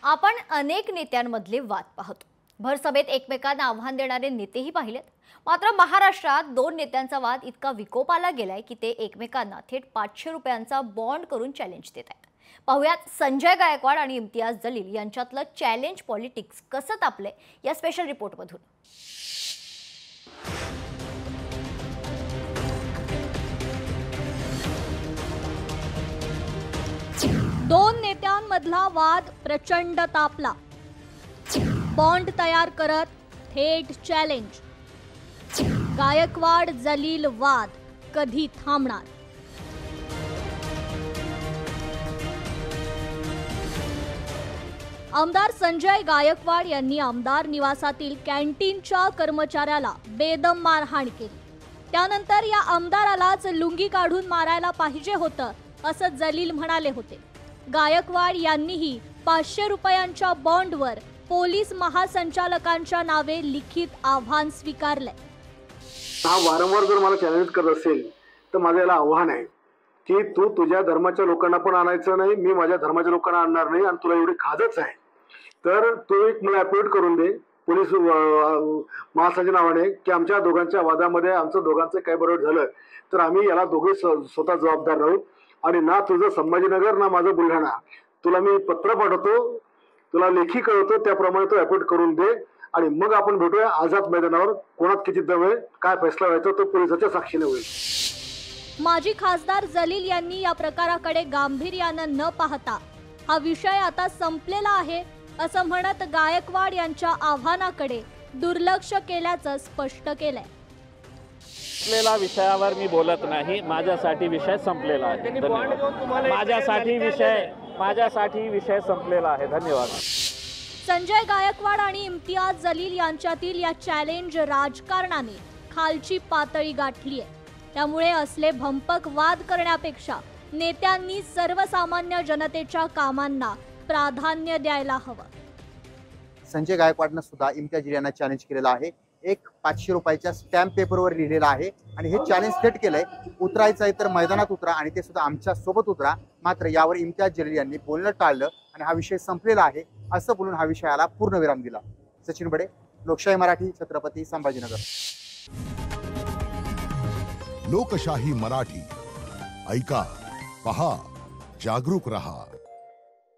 आपण अनेक नेत्यांमधले वाद पाहतो। भरसभेत एकमेकांना आव्हान देणारे नेतेही पाहिलेत। मात्र महाराष्ट्रात दोन नेत्यांचा वाद इतका विकोपाला गेलाय की ते एकमेकांना थेट 500 रुपयांचा बॉन्ड करून चॅलेंज देत आहेत। पाहुयात संजय गायकवाड आणि इम्तियाज जलील यांच्यातलं चॅलेंज पॉलिटिक्स कसं तापलंय या स्पेशल रिपोर्टमधून। दोन नेत्यांमधला वाद प्रचंड तापला। बॉन्ड तयार करत थेट चॅलेंज। गायकवाड जलील वाद कधी थांबणार? आमदार संजय गायकवाड यांनी आमदार निवासातील कॅन्टीनच्या कर्मचाऱ्याला बेदम मारहाण केली। त्यानंतर या आमदारालाच लुंगी काढून मारायला पाहिजे होतं असं जलील म्हणाले होते। गायकवाड यांनीही 500 रुपयांच्या बॉन्डवर पोलीस महासंचालकांच्या नावे लिखित आव्हान स्वीकारले। हा वारंवार जर मला चॅलेंज करत असेल तर माझं याला आव्हान आहे की तू तुझ्या धर्माच्या लोकांना पण आणायचं नाही, मी माझ्या धर्माच्या लोकांना आणणार नाही आणि तुला एवढी खाजच आहे तर तू एक मला अपील करून दे पोलीस महासंचालकाच्या नावाने की आमच्या दोघांच्या वादामध्ये आमचं दोघांचं काय बरोबर झालं तर आम्ही याला दोघे स्वतः जबाबदार राहू आणि ना तुझं संभाजीनगर ना माझं बुलढाणा। तुला मी पत्र पाठवतो, तुला लेखी कळवतो, त्याप्रमाणे तो अपील करून दे आणि मग आपण भेटूया आझाद मैदानावर। कोणात किती दम आहे, काय फैसला व्हायचा तो पोलिसाच्या साक्षीने होईल। माजी खासदार जलील यांनी या प्रकाराकडे गांभीर्यानं न पाहता हा विषय आता संपलेला आहे असं म्हणत गायकवाड यांच्या आव्हानाकडे दुर्लक्ष केल्याचं स्पष्ट केलंय। संपलेला विषयावर मी बोलत नाही, माझ्यासाठी विषय संपलेला आहे। माझ्यासाठी विषय संपलेला आहे। धन्यवाद। संजय गायकवाड आणि इम्तियाज जलील यांच्यातील या चॅलेंज राजकारणाने खालची पातळी गाठली आहे। त्यामुळे असले भंपक वाद करण्यापेक्षा नेत्यांनी सर्वसामान्य जनतेच्या कामांना प्राधान्य द्यायला हवं। संजय गायकवाडनं सुद्धा इम्तियाज जलील यांना चॅलेंज केलेलं आहे। एक 500 रुपयाच्या स्टॅम्प पेपरवर लिहिलेलं आहे आणि हे चॅलेंज थेट केलंय, उतरायचं आहे तर मैदानात उतरा आणि ते सुद्धा आमच्या सोबत उतरा। मात्र यावर इम्तियाज जलील यांनी बोलणं टाळलं आणि हा विषय संपलेला आहे असं बोलून हा विषयाला पूर्णविराम दिला। सचिन बडे, लोकशाही मराठी, छत्रपती संभाजीनगर। लोकशाही मराठी ऐका, पहा, जागरूक रहा।